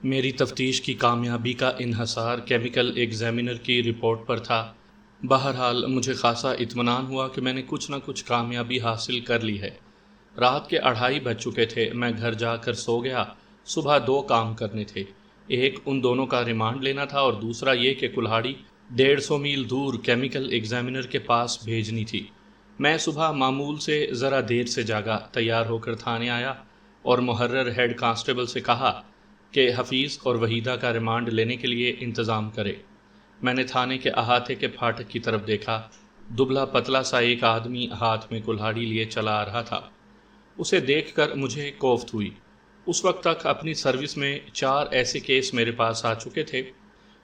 میری تفتیش کی کامیابی کا انحصار کیمیکل ایگزامینر کی رپورٹ پر تھا۔ بہرحال مجھے خاصا اطمینان ہوا کہ میں نے کچھ نہ کچھ کامیابی حاصل کر لی ہے۔ رات کے 2:30 بج چکے تھے۔ میں گھر جا کر سو گیا۔ صبح 2 کام کرنے تھے۔ ایک ان دونوں کا ریمانڈ لینا تھا اور دوسرا یہ کہ کلہاڑی 150 میل دور کیمیکل ایگزامینر کے پاس بھیجنی تھی۔ میں صبح معمول سے ذرا دیر سے جاگا، تیار ہو کر تھانے آیا اور محرر ہیڈ کانسٹیبل سے کہا کہ حفیظ اور وحیدہ کا ریمانڈ لینے کے لیے انتظام کرے۔ میں نے تھانے کے احاطے کے پھاٹک کی طرف دیکھا۔ دبلا پتلا سا ایک آدمی ہاتھ میں کلہاڑی لیے چلا آ رہا تھا۔ اسے دیکھ کر مجھے کوفت ہوئی۔ اس وقت تک اپنی سروس میں 4 ایسے کیس میرے پاس آ چکے تھے۔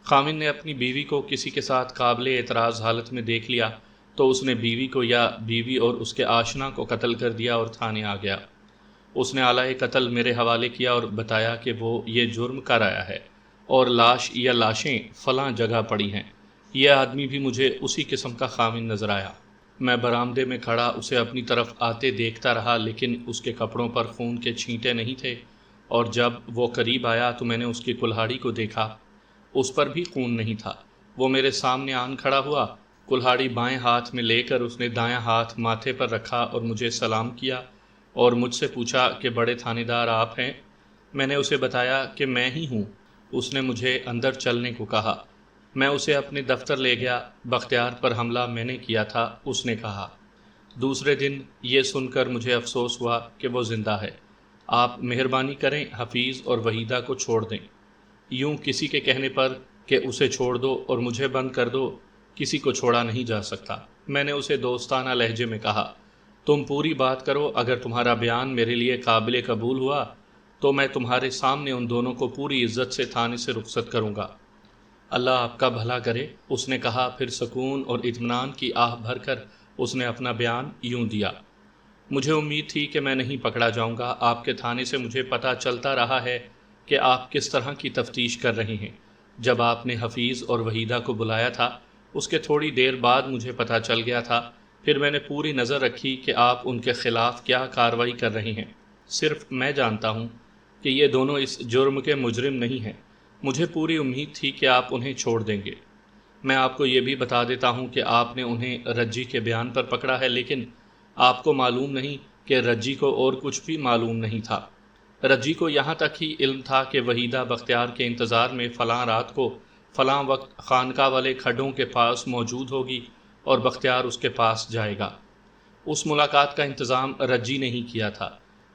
خامن نے اپنی بیوی کو کسی کے ساتھ قابل اعتراض حالت میں دیکھ لیا تو اس نے بیوی کو یا بیوی اور اس کے آشنا کو قتل کر دیا اور تھانے آ گیا۔ اس نے آلۂ قتل میرے حوالے کیا اور بتایا کہ وہ یہ جرم کر آیا ہے اور لاش یا لاشیں فلاں جگہ پڑی ہیں۔ یہ آدمی بھی مجھے اسی قسم کا خامن نظر آیا۔ میں برآمدے میں کھڑا اسے اپنی طرف آتے دیکھتا رہا، لیکن اس کے کپڑوں پر خون کے چھینٹے نہیں تھے، اور جب وہ قریب آیا تو میں نے اس کی کلہاڑی کو دیکھا۔ اس پر بھی خون نہیں تھا۔ وہ میرے سامنے آن کھڑا ہوا۔ کلہاڑی بائیں ہاتھ میں لے کر اس نے دایاں ہاتھ ماتھے پر رکھا اور مجھے سلام کیا اور مجھ سے پوچھا کہ بڑے تھانے دار آپ ہیں؟ میں نے اسے بتایا کہ میں ہی ہوں۔ اس نے مجھے اندر چلنے کو کہا۔ میں اسے اپنے دفتر لے گیا۔ بختیار پر حملہ میں نے کیا تھا، اس نے کہا۔ دوسرے دن یہ سن کر مجھے افسوس ہوا کہ وہ زندہ ہے۔ آپ مہربانی کریں حفیظ اور وحیدہ کو چھوڑ دیں۔ یوں کسی کے کہنے پر کہ اسے چھوڑ دو اور مجھے بند کر دو، کسی کو چھوڑا نہیں جا سکتا۔ میں نے اسے دوستانہ لہجے میں کہا، تم پوری بات کرو، اگر تمہارا بیان میرے لیے قابل قبول ہوا تو میں تمہارے سامنے ان دونوں کو پوری عزت سے تھانے سے رخصت کروں گا۔ اللہ آپ کا بھلا کرے، اس نے کہا۔ پھر سکون اور اطمینان کی آہ بھر کر اس نے اپنا بیان یوں دیا، مجھے امید تھی کہ میں نہیں پکڑا جاؤں گا۔ آپ کے تھانے سے مجھے پتہ چلتا رہا ہے کہ آپ کس طرح کی تفتیش کر رہے ہیں۔ جب آپ نے حفیظ اور وحیدہ کو بلایا تھا، اس کے تھوڑی دیر بعد مجھے پتہ چل گیا تھا۔ پھر میں نے پوری نظر رکھی کہ آپ ان کے خلاف کیا کارروائی کر رہے ہیں۔ صرف میں جانتا ہوں کہ یہ دونوں اس جرم کے مجرم نہیں ہیں۔ مجھے پوری امید تھی کہ آپ انہیں چھوڑ دیں گے۔ میں آپ کو یہ بھی بتا دیتا ہوں کہ آپ نے انہیں رجی کے بیان پر پکڑا ہے، لیکن آپ کو معلوم نہیں کہ رجی کو اور کچھ بھی معلوم نہیں تھا۔ رجی کو یہاں تک ہی علم تھا کہ وحیدہ بختیار کے انتظار میں فلاں رات کو فلاں وقت خانقاہ والے کھڈوں کے پاس موجود ہوگی اور بختیار اس کے پاس جائے گا۔ اس ملاقات کا انتظام رجی نہیں کیا تھا۔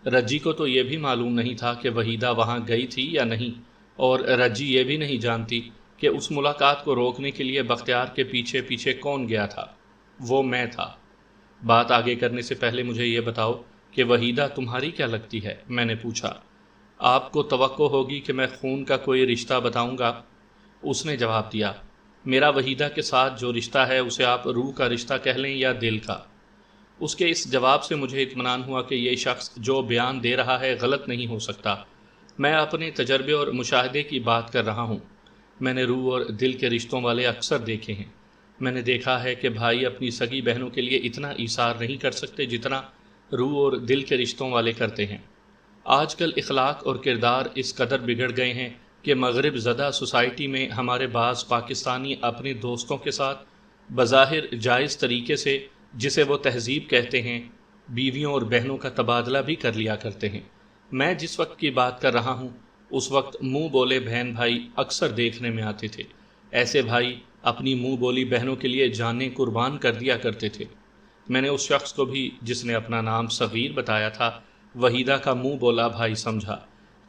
رجی کو تو یہ بھی معلوم نہیں تھا کہ وحیدہ وہاں گئی تھی یا نہیں، اور رجی یہ بھی نہیں جانتی کہ اس ملاقات کو روکنے کے لیے بختیار کے پیچھے پیچھے کون گیا تھا۔ وہ میں تھا۔ بات آگے کرنے سے پہلے مجھے یہ بتاؤ کہ وحیدہ تمہاری کیا لگتی ہے؟ میں نے پوچھا۔ آپ کو توقع ہوگی کہ میں خون کا کوئی رشتہ بتاؤں گا، اس نے جواب دیا۔ میرا وحیدہ کے ساتھ جو رشتہ ہے اسے آپ روح کا رشتہ کہہ لیں یا دل کا۔ اس کے اس جواب سے مجھے اطمینان ہوا کہ یہ شخص جو بیان دے رہا ہے غلط نہیں ہو سکتا۔ میں اپنے تجربے اور مشاہدے کی بات کر رہا ہوں۔ میں نے روح اور دل کے رشتوں والے اکثر دیکھے ہیں۔ میں نے دیکھا ہے کہ بھائی اپنی سگی بہنوں کے لیے اتنا ایثار نہیں کر سکتے جتنا روح اور دل کے رشتوں والے کرتے ہیں۔ آج کل اخلاق اور کردار اس قدر بگڑ گئے ہیں کہ مغرب زدہ سوسائٹی میں ہمارے بعض پاکستانی اپنے دوستوں کے ساتھ بظاہر جائز طریقے سے، جسے وہ تہذیب کہتے ہیں، بیویوں اور بہنوں کا تبادلہ بھی کر لیا کرتے ہیں۔ میں جس وقت کی بات کر رہا ہوں اس وقت منہ بولے بہن بھائی اکثر دیکھنے میں آتے تھے۔ ایسے بھائی اپنی منہ بولی بہنوں کے لیے جانیں قربان کر دیا کرتے تھے۔ میں نے اس شخص کو بھی جس نے اپنا نام صغیر بتایا تھا وحیدہ کا منہ بولا بھائی سمجھا۔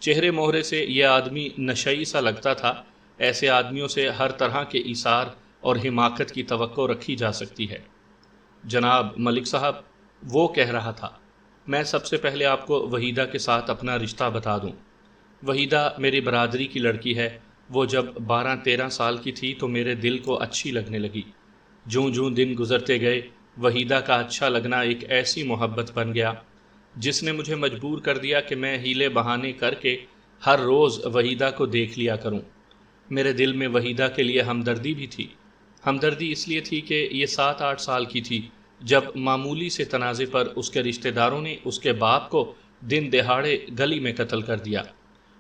چہرے مہرے سے یہ آدمی نشئی سا لگتا تھا۔ ایسے آدمیوں سے ہر طرح کے ایثار اور حماقت کی توقع رکھی جا سکتی ہے۔ جناب ملک صاحب، وہ کہہ رہا تھا، میں سب سے پہلے آپ کو وحیدہ کے ساتھ اپنا رشتہ بتا دوں۔ وحیدہ میری برادری کی لڑکی ہے۔ وہ جب 12-13 سال کی تھی تو میرے دل کو اچھی لگنے لگی۔ جوں جوں دن گزرتے گئے وحیدہ کا اچھا لگنا ایک ایسی محبت بن گیا جس نے مجھے مجبور کر دیا کہ میں ہیلے بہانے کر کے ہر روز وحیدہ کو دیکھ لیا کروں۔ میرے دل میں وحیدہ کے لیے ہمدردی بھی تھی۔ ہمدردی اس لیے تھی کہ یہ 7-8 سال کی تھی جب معمولی سے تنازع پر اس کے رشتہ داروں نے اس کے باپ کو دن دہاڑے گلی میں قتل کر دیا۔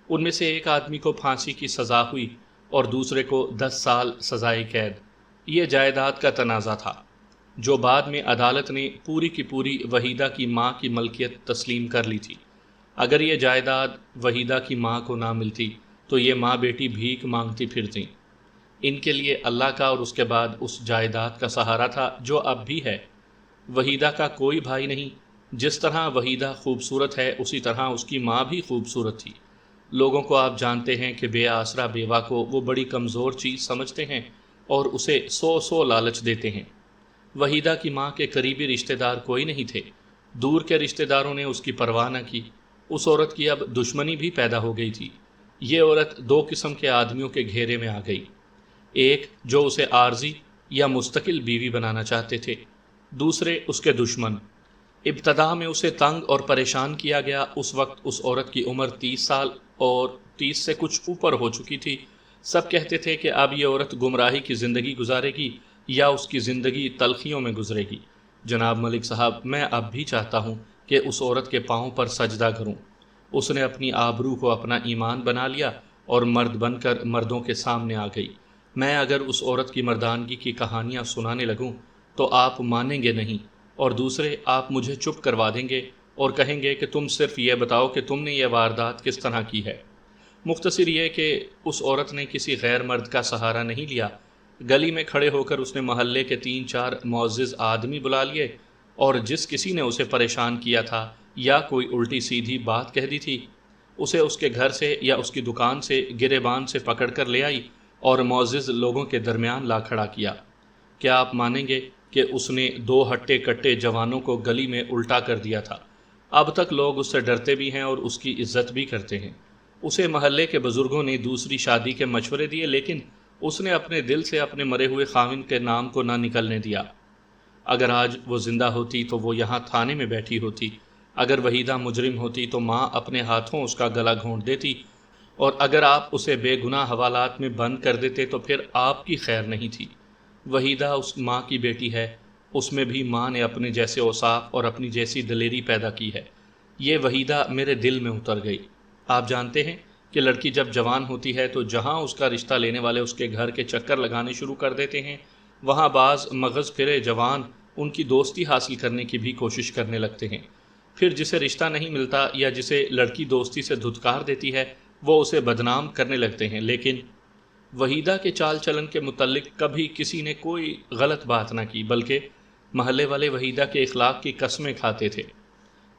ان میں سے ایک آدمی کو پھانسی کی سزا ہوئی اور دوسرے کو 10 سال سزائے قید۔ یہ جائیداد کا تنازع تھا جو بعد میں عدالت نے پوری کی پوری وحیدہ کی ماں کی ملکیت تسلیم کر لی تھی۔ اگر یہ جائیداد وحیدہ کی ماں کو نہ ملتی تو یہ ماں بیٹی بھیک مانگتی پھرتیں۔ ان کے لیے اللہ کا اور اس کے بعد اس جائیداد کا سہارا تھا جو اب بھی ہے۔ وحیدہ کا کوئی بھائی نہیں۔ جس طرح وحیدہ خوبصورت ہے اسی طرح اس کی ماں بھی خوبصورت تھی۔ لوگوں کو آپ جانتے ہیں کہ بے آسرا بیوہ کو وہ بڑی کمزور چیز سمجھتے ہیں اور اسے سو لالچ دیتے ہیں۔ وحیدہ کی ماں کے قریبی رشتہ دار کوئی نہیں تھے۔ دور کے رشتہ داروں نے اس کی پرواہ نہ کی۔ اس عورت کی اب دشمنی بھی پیدا ہو گئی تھی۔ یہ عورت دو قسم کے آدمیوں کے گھیرے میں آ گئی، ایک جو اسے عارضی یا مستقل بیوی بنانا چاہتے تھے، دوسرے اس کے دشمن۔ ابتدا میں اسے تنگ اور پریشان کیا گیا۔ اس وقت اس عورت کی عمر 30 سال اور 30 سے کچھ اوپر ہو چکی تھی۔ سب کہتے تھے کہ اب یہ عورت گمراہی کی زندگی گزارے گی یا اس کی زندگی تلخیوں میں گزرے گی۔ جناب ملک صاحب، میں اب بھی چاہتا ہوں کہ اس عورت کے پاؤں پر سجدہ کروں۔ اس نے اپنی آبرو کو اپنا ایمان بنا لیا اور مرد بن کر مردوں کے سامنے آ گئی۔ میں اگر اس عورت کی مردانگی کی کہانیاں سنانے لگوں تو آپ مانیں گے نہیں، اور دوسرے آپ مجھے چپ کروا دیں گے اور کہیں گے کہ تم صرف یہ بتاؤ کہ تم نے یہ واردات کس طرح کی ہے۔ مختصر یہ کہ اس عورت نے کسی غیر مرد کا سہارا نہیں لیا۔ گلی میں کھڑے ہو کر اس نے محلے کے 3-4 معزز آدمی بلا لیے، اور جس کسی نے اسے پریشان کیا تھا یا کوئی الٹی سیدھی بات کہہ دی تھی، اسے اس کے گھر سے یا اس کی دکان سے گریبان سے پکڑ کر لے آئی اور معزز لوگوں کے درمیان لا کھڑا کیا۔ کیا آپ مانیں گے کہ اس نے 2 ہٹے کٹے جوانوں کو گلی میں الٹا کر دیا تھا؟ اب تک لوگ اس سے ڈرتے بھی ہیں اور اس کی عزت بھی کرتے ہیں۔ اسے محلے کے بزرگوں نے دوسری شادی کے مشورے دیے، لیکن اس نے اپنے دل سے اپنے مرے ہوئے خاوند کے نام کو نہ نکلنے دیا۔ اگر آج وہ زندہ ہوتی تو وہ یہاں تھانے میں بیٹھی ہوتی۔ اگر وحیدہ مجرم ہوتی تو ماں اپنے ہاتھوں اس کا گلا گھونٹ دیتی، اور اگر آپ اسے بے گناہ حوالات میں بند کر دیتے تو پھر آپ کی خیر نہیں تھی۔ وحیدہ اس ماں کی بیٹی ہے، اس میں بھی ماں نے اپنے جیسے اوصاف اور اپنی جیسی دلیری پیدا کی ہے۔ یہ وحیدہ میرے دل میں اتر گئی۔ آپ جانتے ہیں کہ لڑکی جب جوان ہوتی ہے تو جہاں اس کا رشتہ لینے والے اس کے گھر کے چکر لگانے شروع کر دیتے ہیں، وہاں بعض مغز پھرے جوان ان کی دوستی حاصل کرنے کی بھی کوشش کرنے لگتے ہیں۔ پھر جسے رشتہ نہیں ملتا یا جسے لڑکی دوستی سے دھتکار دیتی ہے وہ اسے بدنام کرنے لگتے ہیں۔ لیکن وحیدہ کے چال چلن کے متعلق کبھی کسی نے کوئی غلط بات نہ کی، بلکہ محلے والے وحیدہ کے اخلاق کی قسمیں کھاتے تھے۔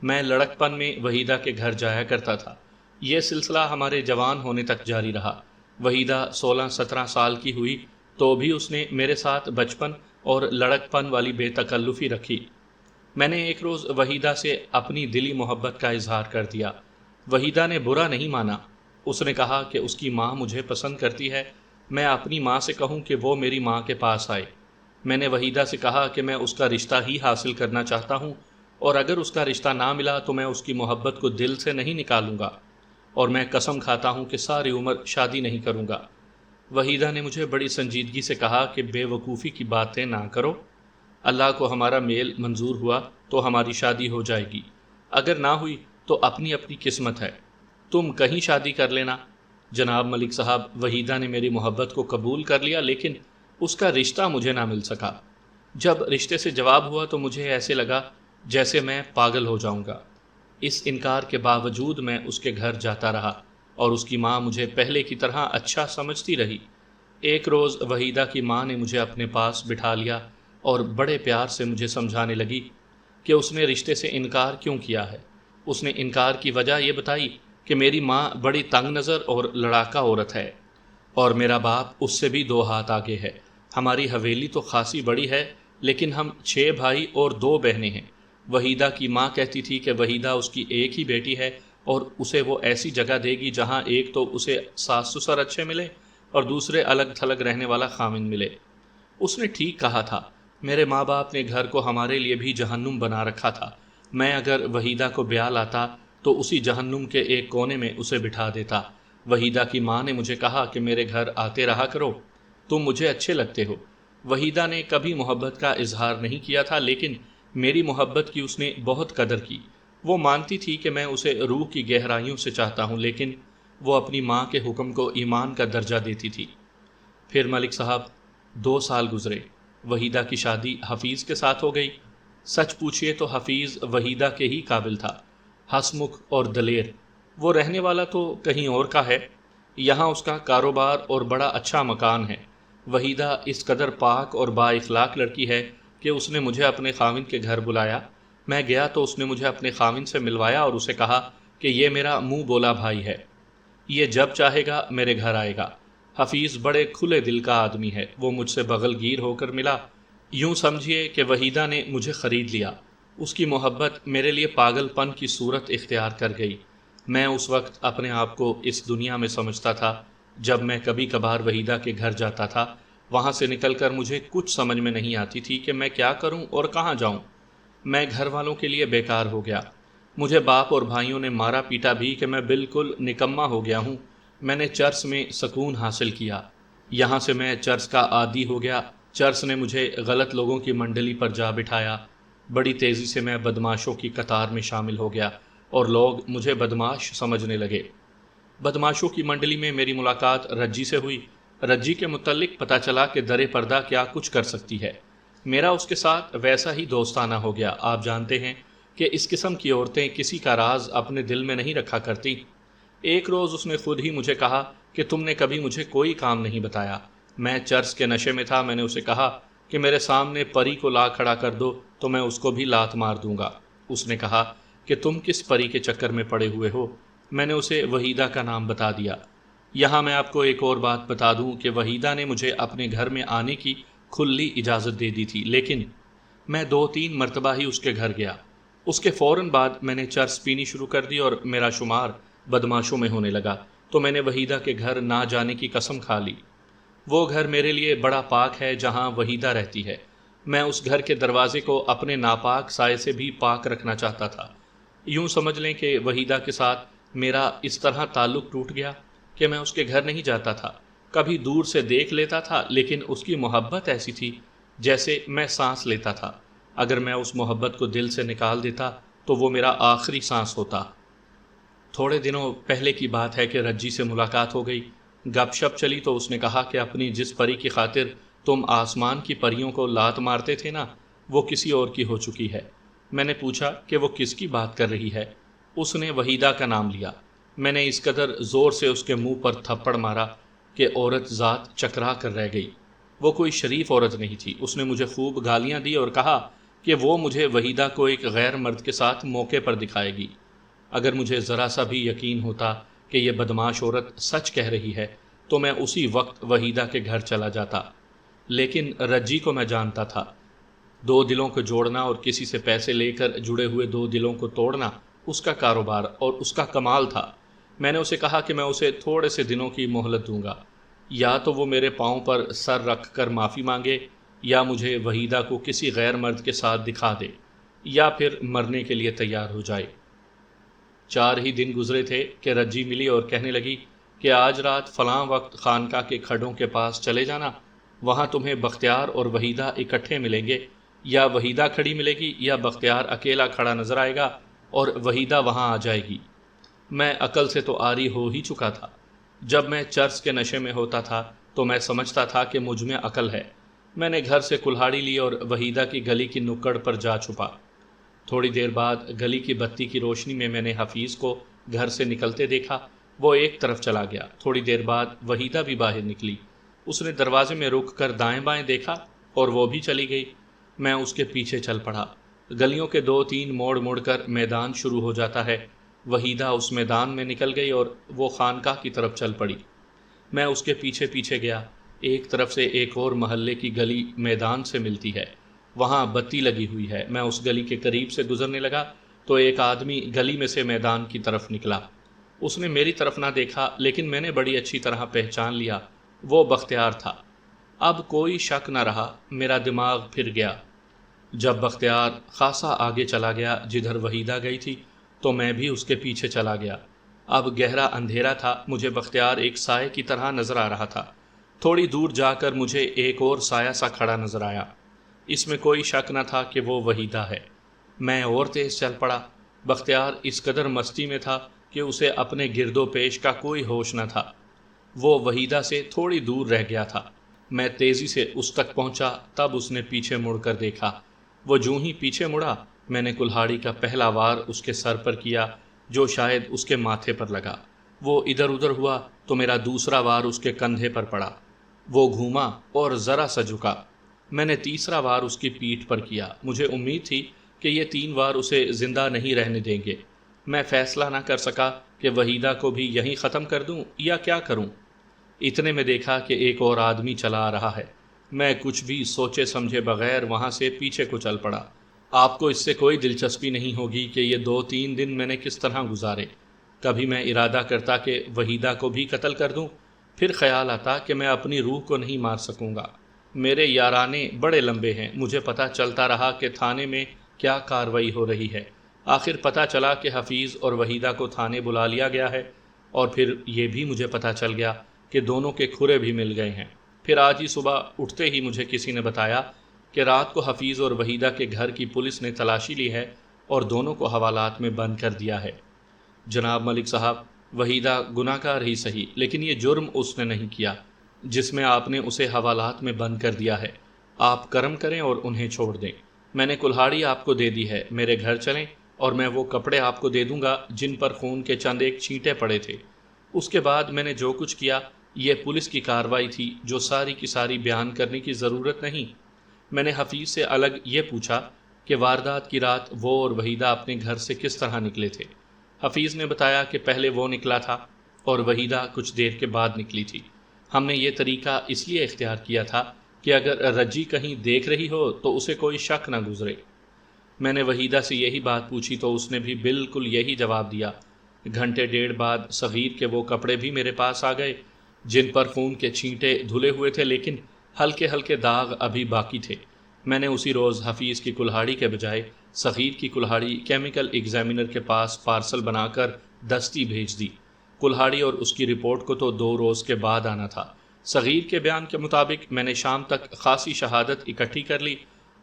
میں لڑکپن میں وحیدہ کے گھر جایا کرتا تھا۔ یہ سلسلہ ہمارے جوان ہونے تک جاری رہا۔ وحیدہ 16-17 سال کی ہوئی تو بھی اس نے میرے ساتھ بچپن اور لڑکپن والی بے تکلفی رکھی۔ میں نے ایک روز وحیدہ سے اپنی دلی محبت کا اظہار کر دیا۔ وحیدہ نے برا نہیں مانا۔ اس نے کہا کہ اس کی ماں مجھے پسند کرتی ہے، میں اپنی ماں سے کہوں کہ وہ میری ماں کے پاس آئے۔ میں نے وحیدہ سے کہا کہ میں اس کا رشتہ ہی حاصل کرنا چاہتا ہوں، اور اگر اس کا رشتہ نہ ملا تو میں اس کی محبت کو دل سے نہیں نکالوں گا، اور میں قسم کھاتا ہوں کہ ساری عمر شادی نہیں کروں گا۔ وحیدہ نے مجھے بڑی سنجیدگی سے کہا کہ بے وقوفی کی باتیں نہ کرو، اللہ کو ہمارا میل منظور ہوا تو ہماری شادی ہو جائے گی، اگر نہ ہوئی تو اپنی اپنی قسمت ہے، تم کہیں شادی کر لینا۔ جناب ملک صاحب، وحیدہ نے میری محبت کو قبول کر لیا، لیکن اس کا رشتہ مجھے نہ مل سکا۔ جب رشتے سے جواب ہوا تو مجھے ایسے لگا جیسے میں پاگل ہو جاؤں گا۔ اس انکار کے باوجود میں اس کے گھر جاتا رہا، اور اس کی ماں مجھے پہلے کی طرح اچھا سمجھتی رہی۔ ایک روز وحیدہ کی ماں نے مجھے اپنے پاس بٹھا لیا اور بڑے پیار سے مجھے سمجھانے لگی کہ اس نے رشتے سے انکار کیوں کیا ہے۔ اس نے انکار کی وجہ یہ بتائی کہ میری ماں بڑی تنگ نظر اور لڑاکا عورت ہے، اور میرا باپ اس سے بھی 2 ہاتھ آگے ہے۔ ہماری حویلی تو خاصی بڑی ہے، لیکن ہم 6 بھائی اور 2 بہنیں ہیں۔ وحیدہ کی ماں کہتی تھی کہ وحیدہ اس کی ایک ہی بیٹی ہے، اور اسے وہ ایسی جگہ دے گی جہاں ایک تو اسے ساس سسر اچھے ملے اور دوسرے الگ تھلگ رہنے والا خاوند ملے۔ اس نے ٹھیک کہا تھا۔ میرے ماں باپ نے گھر کو ہمارے لیے بھی جہنم بنا رکھا تھا۔ میں اگر وحیدہ کو بیاہ لاتا تو اسی جہنم کے ایک کونے میں اسے بٹھا دیتا۔ وحیدہ کی ماں نے مجھے کہا کہ میرے گھر آتے رہا کرو، تم مجھے اچھے لگتے ہو۔ وحیدہ نے کبھی محبت کا اظہار نہیں کیا تھا، لیکن میری محبت کی اس نے بہت قدر کی۔ وہ مانتی تھی کہ میں اسے روح کی گہرائیوں سے چاہتا ہوں، لیکن وہ اپنی ماں کے حکم کو ایمان کا درجہ دیتی تھی۔ پھر ملک صاحب 2 سال گزرے، وحیدہ کی شادی حفیظ کے ساتھ ہو گئی۔ سچ پوچھئے تو حفیظ وحیدہ کے ہی قابل تھا، ہنسمکھ اور دلیر۔ وہ رہنے والا تو کہیں اور کا ہے، یہاں اس کا کاروبار اور بڑا اچھا مکان ہے۔ وحیدہ اس قدر پاک اور با اخلاق لڑکی ہے کہ اس نے مجھے اپنے خاوند کے گھر بلایا۔ میں گیا تو اس نے مجھے اپنے خاوند سے ملوایا اور اسے کہا کہ یہ میرا منہ بولا بھائی ہے، یہ جب چاہے گا میرے گھر آئے گا۔ حفیظ بڑے کھلے دل کا آدمی ہے، وہ مجھ سے بغل گیر ہو کر ملا۔ یوں سمجھیے کہ وحیدہ نے مجھے خرید لیا۔ اس کی محبت میرے لیے پاگل پن کی صورت اختیار کر گئی۔ میں اس وقت اپنے آپ کو اس دنیا میں سمجھتا تھا۔ جب میں کبھی کبھار وحیدہ کے گھر جاتا تھا، وہاں سے نکل کر مجھے کچھ سمجھ میں نہیں آتی تھی کہ میں کیا کروں اور کہاں جاؤں۔ میں گھر والوں کے لیے بیکار ہو گیا۔ مجھے باپ اور بھائیوں نے مارا پیٹا بھی کہ میں بالکل نکما ہو گیا ہوں۔ میں نے چرس میں سکون حاصل کیا، یہاں سے میں چرس کا عادی ہو گیا۔ چرس نے مجھے غلط لوگوں کی منڈلی پر جا بٹھایا۔ بڑی تیزی سے میں بدماشوں کی قطار میں شامل ہو گیا اور لوگ مجھے بدماش سمجھنے لگے۔ بدماشوں کی منڈلی میں میری ملاقات رجی سے ہوئی۔ رجی کے متعلق پتہ چلا کہ در پردہ کیا کچھ کر سکتی ہے۔ میرا اس کے ساتھ ویسا ہی دوستانہ ہو گیا۔ آپ جانتے ہیں کہ اس قسم کی عورتیں کسی کا راز اپنے دل میں نہیں رکھا کرتی۔ ایک روز اس نے خود ہی مجھے کہا کہ تم نے کبھی مجھے کوئی کام نہیں بتایا۔ میں چرس کے نشے میں تھا۔ میں نے اسے کہا کہ میرے سامنے پری کو لا کھڑا کر دو تو میں اس کو بھی لات مار دوں گا۔ اس نے کہا کہ تم کس پری کے چکر میں پڑے ہوئے ہو؟ میں نے اسے وحیدہ کا نام بتا دیا۔ یہاں میں آپ کو ایک اور بات بتا دوں کہ وحیدہ نے مجھے اپنے گھر میں آنے کی کھلی اجازت دے دی تھی، لیکن میں 2-3 مرتبہ ہی اس کے گھر گیا۔ اس کے فوراً بعد میں نے چرس پینی شروع کر دی اور میرا شمار بدماشوں میں ہونے لگا، تو میں نے وحیدہ کے گھر نہ جانے کی قسم کھا لی۔ وہ گھر میرے لیے بڑا پاک ہے جہاں وحیدہ رہتی ہے۔ میں اس گھر کے دروازے کو اپنے ناپاک سائے سے بھی پاک رکھنا چاہتا تھا۔ یوں سمجھ لیں کہ وحیدہ کے ساتھ میرا اس طرح تعلق ٹوٹ گیا کہ میں اس کے گھر نہیں جاتا تھا۔ کبھی دور سے دیکھ لیتا تھا، لیکن اس کی محبت ایسی تھی جیسے میں سانس لیتا تھا۔ اگر میں اس محبت کو دل سے نکال دیتا تو وہ میرا آخری سانس ہوتا۔ تھوڑے دنوں پہلے کی بات ہے کہ رجی سے ملاقات ہو گئی۔ گپ شپ چلی تو اس نے کہا کہ اپنی جس پری کی خاطر تم آسمان کی پریوں کو لات مارتے تھے نا، وہ کسی اور کی ہو چکی ہے۔ میں نے پوچھا کہ وہ کس کی بات کر رہی ہے؟ اس نے وحیدہ کا نام لیا۔ میں نے اس قدر زور سے اس کے منہ پر تھپڑ مارا کہ عورت ذات چکرا کر رہ گئی۔ وہ کوئی شریف عورت نہیں تھی۔ اس نے مجھے خوب گالیاں دی اور کہا کہ وہ مجھے وحیدہ کو ایک غیر مرد کے ساتھ موقع پر دکھائے گی۔ اگر مجھے ذرا سا بھی یقین ہوتا کہ یہ بدماش عورت سچ کہہ رہی ہے تو میں اسی وقت وحیدہ کے گھر چلا جاتا، لیکن رجی کو میں جانتا تھا۔ 2 دلوں کو جوڑنا اور کسی سے پیسے لے کر جڑے ہوئے 2 دلوں کو توڑنا اس کا کاروبار اور اس کا کمال تھا۔ میں نے اسے کہا کہ میں اسے تھوڑے سے دنوں کی مہلت دوں گا، یا تو وہ میرے پاؤں پر سر رکھ کر معافی مانگے، یا مجھے وحیدہ کو کسی غیر مرد کے ساتھ دکھا دے، یا پھر مرنے کے لیے تیار ہو جائے۔ 4 ہی دن گزرے تھے کہ رجی ملی اور کہنے لگی کہ آج رات فلاں وقت خانقاہ کے کھڈوں کے پاس چلے جانا، وہاں تمہیں بختیار اور وحیدہ اکٹھے ملیں گے، یا وحیدہ کھڑی ملے گی یا بختیار اکیلا کھڑا نظر آئے گا اور وحیدہ وہاں آ جائے گی۔ میں عقل سے تو عاری ہو ہی چکا تھا۔ جب میں چرس کے نشے میں ہوتا تھا تو میں سمجھتا تھا کہ مجھ میں عقل ہے۔ میں نے گھر سے کلہاڑی لی اور وحیدہ کی گلی کی نکڑ پر جا چھپا۔ تھوڑی دیر بعد گلی کی بتی کی روشنی میں نے حفیظ کو گھر سے نکلتے دیکھا۔ وہ ایک طرف چلا گیا۔ تھوڑی دیر بعد وحیدہ بھی باہر نکلی۔ اس نے دروازے میں رک کر دائیں بائیں دیکھا اور وہ بھی چلی گئی۔ میں اس کے پیچھے چل پڑا۔ گلیوں کے 2-3 موڑ مڑ کر میدان شروع ہو جاتا ہے۔ وحیدہ اس میدان میں نکل گئی اور وہ خانقاہ کی طرف چل پڑی۔ میں اس کے پیچھے پیچھے گیا۔ ایک طرف سے ایک اور محلے کی گلی میدان سے ملتی ہے، وہاں بتی لگی ہوئی ہے۔ میں اس گلی کے قریب سے گزرنے لگا تو ایک آدمی گلی میں سے میدان کی طرف نکلا۔ اس نے میری طرف نہ دیکھا، لیکن میں نے بڑی اچھی طرح پہچان لیا، وہ بختیار تھا۔ اب کوئی شک نہ رہا، میرا دماغ پھر گیا۔ جب بختیار خاصا آگے چلا گیا جدھر وحیدہ گئی تھی تو میں بھی اس کے پیچھے چلا گیا۔ اب گہرا اندھیرا تھا، مجھے بختیار ایک سائے کی طرح نظر آ رہا تھا۔ تھوڑی دور جا کر مجھے ایک اور سایہ سا کھڑا نظر آیا۔ اس میں کوئی شک نہ تھا کہ وہ وحیدہ ہے۔ میں اور تیز چل پڑا۔ بختیار اس قدر مستی میں تھا کہ اسے اپنے گرد و پیش کا کوئی ہوش نہ تھا۔ وہ وحیدہ سے تھوڑی دور رہ گیا تھا۔ میں تیزی سے اس تک پہنچا، تب اس نے پیچھے مڑ کر دیکھا۔ وہ جوں ہی پیچھے مڑا، میں نے کلہاڑی کا پہلا وار اس کے سر پر کیا جو شاید اس کے ماتھے پر لگا۔ وہ ادھر ادھر ہوا تو میرا دوسرا وار اس کے کندھے پر پڑا۔ وہ گھوما اور ذرا سا جھکا۔ میں نے تیسرا وار اس کی پیٹھ پر کیا۔ مجھے امید تھی کہ یہ 3 وار اسے زندہ نہیں رہنے دیں گے۔ میں فیصلہ نہ کر سکا کہ وحیدہ کو بھی یہیں ختم کر دوں یا کیا کروں۔ اتنے میں دیکھا کہ ایک اور آدمی چلا آ رہا ہے۔ میں کچھ بھی سوچے سمجھے بغیر وہاں سے پیچھے کو چل پڑا۔ آپ کو اس سے کوئی دلچسپی نہیں ہوگی کہ یہ 2-3 دن میں نے کس طرح گزارے۔ کبھی میں ارادہ کرتا کہ وحیدہ کو بھی قتل کر دوں، پھر خیال آتا کہ میں اپنی روح کو نہیں مار سکوں گا۔ میرے یارانے بڑے لمبے ہیں۔ مجھے پتہ چلتا رہا کہ تھانے میں کیا کارروائی ہو رہی ہے۔ آخر پتہ چلا کہ حفیظ اور وحیدہ کو تھانے بلا لیا گیا ہے، اور پھر یہ بھی مجھے پتہ چل گیا کہ دونوں کے کھرے بھی مل گئے ہیں۔ پھر آج ہی صبح اٹھتے ہی مجھے کسی نے بتایا کہ رات کو حفیظ اور وحیدہ کے گھر کی پولیس نے تلاشی لی ہے اور دونوں کو حوالات میں بند کر دیا ہے۔ جناب ملک صاحب، وحیدہ گناہ گار ہی صحیح، لیکن یہ جرم اس نے نہیں کیا جس میں آپ نے اسے حوالات میں بند کر دیا ہے۔ آپ کرم کریں اور انہیں چھوڑ دیں۔ میں نے کلہاڑی آپ کو دے دی ہے، میرے گھر چلیں اور میں وہ کپڑے آپ کو دے دوں گا جن پر خون کے چند ایک چھینٹے پڑے تھے۔ اس کے بعد میں نے جو کچھ کیا یہ پولیس کی کارروائی تھی جو ساری کی ساری بیان کرنے کی ضرورت نہیں۔ میں نے حفیظ سے الگ یہ پوچھا کہ واردات کی رات وہ اور وحیدہ اپنے گھر سے کس طرح نکلے تھے۔ حفیظ نے بتایا کہ پہلے وہ نکلا تھا اور وحیدہ کچھ دیر کے بعد نکلی تھی۔ ہم نے یہ طریقہ اس لیے اختیار کیا تھا کہ اگر رجی کہیں دیکھ رہی ہو تو اسے کوئی شک نہ گزرے۔ میں نے وحیدہ سے یہی بات پوچھی تو اس نے بھی بالکل یہی جواب دیا۔ گھنٹے ڈیڑھ بعد صغیر کے وہ کپڑے بھی میرے پاس آ گئے جن پر خون کے چھینٹے دھلے ہوئے تھے، لیکن ہلکے ہلکے داغ ابھی باقی تھے۔ میں نے اسی روز حفیظ کی کلہاڑی کے بجائے صغیر کی کلہاڑی کیمیکل ایگزامینر کے پاس پارسل بنا کر دستی بھیج دی۔ کلہاڑی اور اس کی رپورٹ کو تو 2 روز کے بعد آنا تھا۔ صغیر کے بیان کے مطابق میں نے شام تک خاصی شہادت اکٹھی کر لی،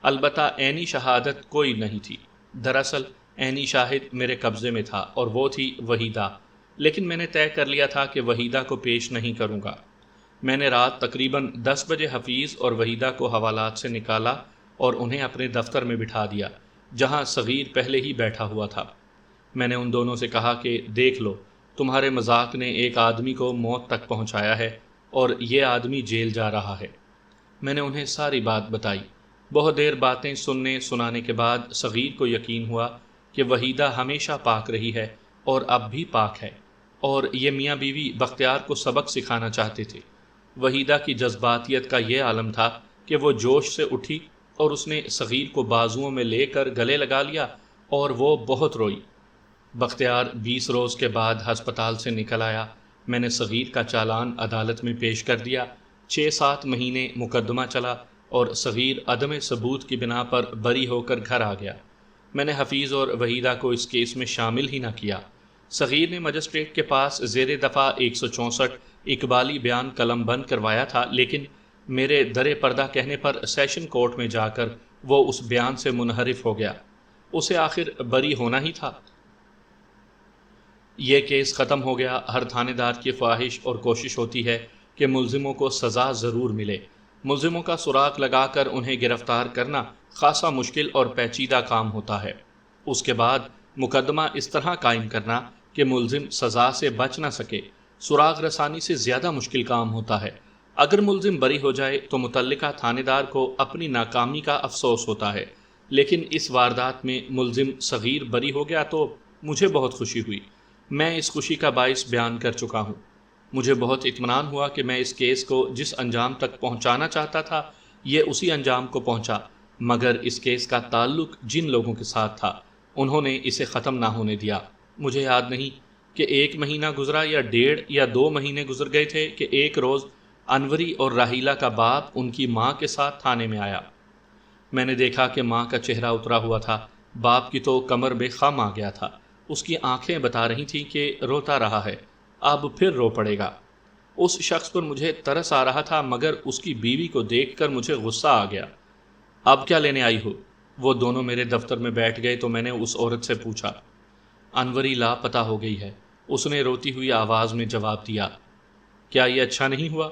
البتہ عینی شہادت کوئی نہیں تھی۔ دراصل عینی شاہد میرے قبضے میں تھا اور وہ تھی وحیدہ، لیکن میں نے طے کر لیا تھا کہ وحیدہ کو پیش نہیں کروں گا۔ میں نے رات تقریباً 10 بجے حفیظ اور وحیدہ کو حوالات سے نکالا اور انہیں اپنے دفتر میں بٹھا دیا جہاں صغیر پہلے ہی بیٹھا ہوا تھا۔ میں نے ان دونوں سے کہا کہ دیکھ لو، تمہارے مذاق نے ایک آدمی کو موت تک پہنچایا ہے اور یہ آدمی جیل جا رہا ہے۔ میں نے انہیں ساری بات بتائی۔ بہت دیر باتیں سنانے کے بعد صغیر کو یقین ہوا کہ وحیدہ ہمیشہ پاک رہی ہے اور اب بھی پاک ہے، اور یہ میاں بیوی بختیار کو سبق سکھانا چاہتے تھے۔ وحیدہ کی جذباتیت کا یہ عالم تھا کہ وہ جوش سے اٹھی اور اس نے صغیر کو بازوؤں میں لے کر گلے لگا لیا اور وہ بہت روئی۔ بختیار 20 روز کے بعد ہسپتال سے نکل آیا۔ میں نے صغیر کا چالان عدالت میں پیش کر دیا۔ 6-7 مہینے مقدمہ چلا اور صغیر عدم ثبوت کی بنا پر بری ہو کر گھر آ گیا۔ میں نے حفیظ اور وحیدہ کو اس کیس میں شامل ہی نہ کیا۔ صغیر نے مجسٹریٹ کے پاس زیر دفعہ 164 اقبالی بیان قلم بند کروایا تھا، لیکن میرے در پردہ کہنے پر سیشن کورٹ میں جا کر وہ اس بیان سے منحرف ہو گیا۔ اسے آخر بری ہونا ہی تھا۔ یہ کیس ختم ہو گیا۔ ہر تھانے دار کی خواہش اور کوشش ہوتی ہے کہ ملزموں کو سزا ضرور ملے۔ ملزموں کا سراغ لگا کر انہیں گرفتار کرنا خاصا مشکل اور پیچیدہ کام ہوتا ہے۔ اس کے بعد مقدمہ اس طرح قائم کرنا کہ ملزم سزا سے بچ نہ سکے سراغ رسانی سے زیادہ مشکل کام ہوتا ہے۔ اگر ملزم بری ہو جائے تو متعلقہ تھانے دار کو اپنی ناکامی کا افسوس ہوتا ہے، لیکن اس واردات میں ملزم صغیر بری ہو گیا تو مجھے بہت خوشی ہوئی۔ میں اس خوشی کا باعث بیان کر چکا ہوں۔ مجھے بہت اطمینان ہوا کہ میں اس کیس کو جس انجام تک پہنچانا چاہتا تھا یہ اسی انجام کو پہنچا، مگر اس کیس کا تعلق جن لوگوں کے ساتھ تھا انہوں نے اسے ختم نہ ہونے دیا۔ مجھے یاد نہیں کہ 1 مہینہ گزرا یا 1.5 یا 2 مہینے گزر گئے تھے کہ ایک روز انوری اور راحیلہ کا باپ ان کی ماں کے ساتھ تھانے میں آیا۔ میں نے دیکھا کہ ماں کا چہرہ اترا ہوا تھا، باپ کی تو کمر بے خم آ گیا تھا۔ اس کی آنکھیں بتا رہی تھیں کہ روتا رہا ہے، اب پھر رو پڑے گا۔ اس شخص پر مجھے ترس آ رہا تھا، مگر اس کی بیوی کو دیکھ کر مجھے غصہ آ گیا۔ اب کیا لینے آئی ہو؟ وہ دونوں میرے دفتر میں بیٹھ گئے تو میں نے اس عورت سے پوچھا۔ انوری لاپتہ ہو گئی ہے۔ اس نے روتی ہوئی آواز میں جواب دیا، کیا یہ اچھا نہیں ہوا؟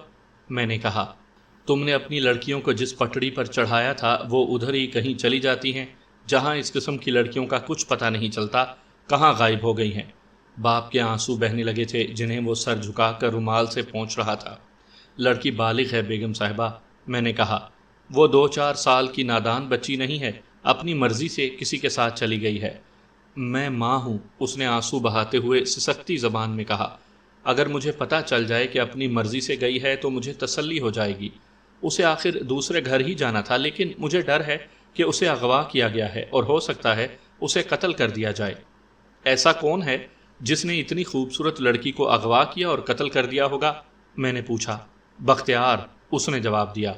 میں نے کہا، تم نے اپنی لڑکیوں کو جس پٹڑی پر چڑھایا تھا وہ ادھر ہی کہیں چلی جاتی ہیں، جہاں اس قسم کی لڑکیوں کا کچھ پتہ نہیں چلتا کہاں غائب ہو گئی ہیں۔ باپ کے آنسو بہنے لگے تھے جنہیں وہ سر جھکا کر رومال سے پونچھ رہا تھا۔ لڑکی بالغ ہے بیگم صاحبہ، میں نے کہا، وہ 2-4 سال کی نادان بچی نہیں ہے، اپنی مرضی سے کسی کے ساتھ چلی گئی ہے۔ میں ماں ہوں، اس نے آنسو بہاتے ہوئے سسکتی زبان میں کہا، اگر مجھے پتہ چل جائے کہ اپنی مرضی سے گئی ہے تو مجھے تسلی ہو جائے گی۔ اسے آخر دوسرے گھر ہی جانا تھا، لیکن مجھے ڈر ہے کہ اسے اغوا کیا گیا ہے اور ہو سکتا ہے اسے قتل کر دیا جائے۔ ایسا کون ہے جس نے اتنی خوبصورت لڑکی کو اغوا کیا اور قتل کر دیا ہوگا؟ میں نے پوچھا۔ بختیار، اس نے جواب دیا۔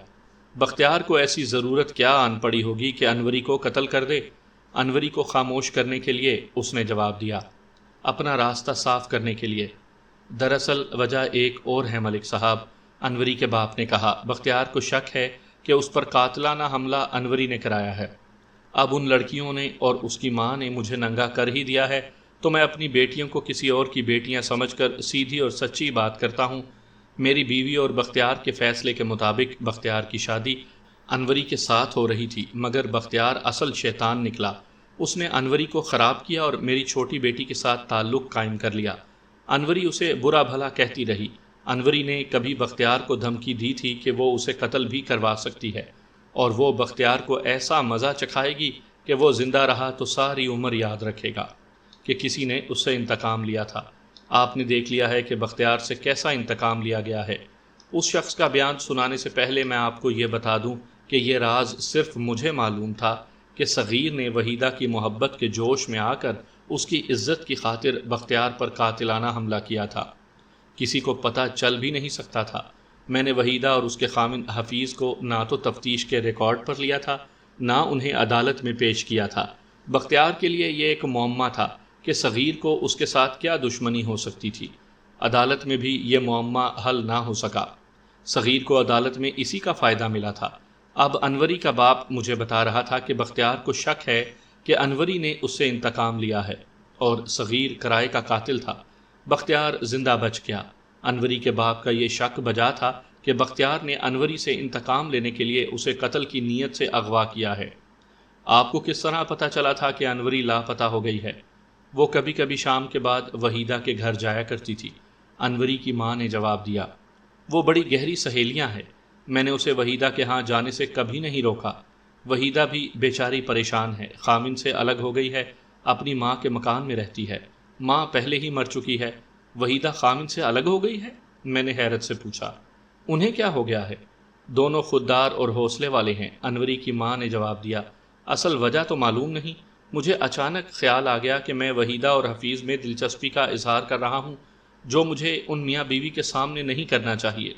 بختیار کو ایسی ضرورت کیا آن پڑی ہوگی کہ انوری کو قتل کر دے؟ انوری کو خاموش کرنے کے لیے، اس نے جواب دیا، اپنا راستہ صاف کرنے کے لیے۔ دراصل وجہ ایک اور ہے ملک صاحب، انوری کے باپ نے کہا۔ بختیار کو شک ہے کہ اس پر قاتلانہ حملہ انوری نے کرایا ہے۔ اب ان لڑکیوں نے اور اس کی ماں نے مجھے ننگا کر ہی دیا ہے تو میں اپنی بیٹیوں کو کسی اور کی بیٹیاں سمجھ کر سیدھی اور سچی بات کرتا ہوں۔ میری بیوی اور بختیار کے فیصلے کے مطابق بختیار کی شادی انوری کے ساتھ ہو رہی تھی، مگر بختیار اصل شیطان نکلا۔ اس نے انوری کو خراب کیا اور میری چھوٹی بیٹی کے ساتھ تعلق قائم کر لیا۔ انوری اسے برا بھلا کہتی رہی۔ انوری نے کبھی بختیار کو دھمکی دی تھی کہ وہ اسے قتل بھی کروا سکتی ہے، اور وہ بختیار کو ایسا مزہ چکھائے گی کہ وہ زندہ رہا تو ساری عمر یاد رکھے گا کہ کسی نے اس سے انتقام لیا تھا۔ آپ نے دیکھ لیا ہے کہ بختیار سے کیسا انتقام لیا گیا ہے۔ اس شخص کا بیان سنانے سے پہلے میں آپ کو یہ بتا دوں کہ یہ راز صرف مجھے معلوم تھا کہ صغیر نے وحیدہ کی محبت کے جوش میں آ کر اس کی عزت کی خاطر بختیار پر قاتلانہ حملہ کیا تھا۔ کسی کو پتہ چل بھی نہیں سکتا تھا۔ میں نے وحیدہ اور اس کے خامند حفیظ کو نہ تو تفتیش کے ریکارڈ پر لیا تھا، نہ انہیں عدالت میں پیش کیا تھا۔ بختیار کے لیے یہ ایک معمہ تھا کہ صغیر کو اس کے ساتھ کیا دشمنی ہو سکتی تھی۔ عدالت میں بھی یہ معمہ حل نہ ہو سکا۔ صغیر کو عدالت میں اسی کا فائدہ ملا تھا۔ اب انوری کا باپ مجھے بتا رہا تھا کہ بختیار کو شک ہے کہ انوری نے اس سے انتقام لیا ہے اور صغیر کرائے کا قاتل تھا۔ بختیار زندہ بچ گیا۔ انوری کے باپ کا یہ شک بجا تھا کہ بختیار نے انوری سے انتقام لینے کے لیے اسے قتل کی نیت سے اغوا کیا ہے۔ آپ کو کس طرح پتہ چلا تھا کہ انوری لاپتہ ہو گئی ہے؟ وہ کبھی کبھی شام کے بعد وحیدہ کے گھر جایا کرتی تھی، انوری کی ماں نے جواب دیا۔ وہ بڑی گہری سہیلیاں ہیں، میں نے اسے وحیدہ کے ہاں جانے سے کبھی نہیں روکا۔ وحیدہ بھی بیچاری پریشان ہے، خامند سے الگ ہو گئی ہے، اپنی ماں کے مکان میں رہتی ہے۔ ماں پہلے ہی مر چکی ہے، وحیدہ خامند سے الگ ہو گئی ہے؟ میں نے حیرت سے پوچھا۔ انہیں کیا ہو گیا ہے؟ دونوں خوددار اور حوصلے والے ہیں، انوری کی ماں نے جواب دیا۔ اصل وجہ تو معلوم نہیں، مجھے اچانک خیال آ گیا کہ میں وحیدہ اور حفیظ میں دلچسپی کا اظہار کر رہا ہوں، جو مجھے ان میاں بیوی کے سامنے نہیں کرنا چاہیے۔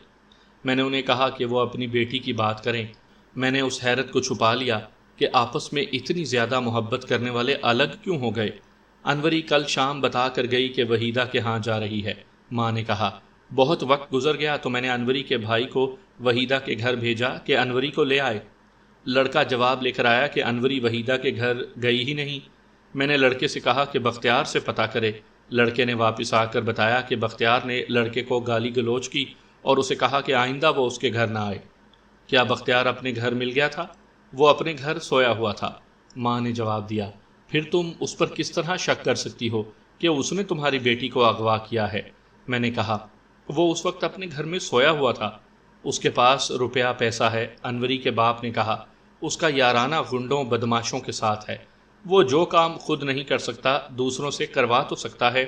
میں نے انہیں کہا کہ وہ اپنی بیٹی کی بات کریں۔ میں نے اس حیرت کو چھپا لیا کہ آپس میں اتنی زیادہ محبت کرنے والے الگ کیوں ہو گئے۔ انوری کل شام بتا کر گئی کہ وحیدہ کے ہاں جا رہی ہے، ماں نے کہا۔ بہت وقت گزر گیا تو میں نے انوری کے بھائی کو وحیدہ کے گھر بھیجا کہ انوری کو لے آئے۔ لڑکا جواب لے کر آیا کہ انوری وحیدہ کے گھر گئی ہی نہیں۔ میں نے لڑکے سے کہا کہ بختیار سے پتہ کرے۔ لڑکے نے واپس آ کر بتایا کہ بختیار نے لڑکے کو گالی گلوچ کی اور اسے کہا کہ آئندہ وہ اس کے گھر نہ آئے۔ کیا بختیار اپنے گھر مل گیا تھا؟ وہ اپنے گھر سویا ہوا تھا، ماں نے جواب دیا۔ پھر تم اس پر کس طرح شک کر سکتی ہو کہ اس نے تمہاری بیٹی کو اغوا کیا ہے؟ میں نے کہا، وہ اس وقت اپنے گھر میں سویا ہوا تھا، اس کے پاس روپیہ پیسہ ہے۔ انوری کے باپ نے کہا، اس کا یارانہ غنڈوں بدماشوں کے ساتھ ہے، وہ جو کام خود نہیں کر سکتا دوسروں سے کروا تو سکتا ہے۔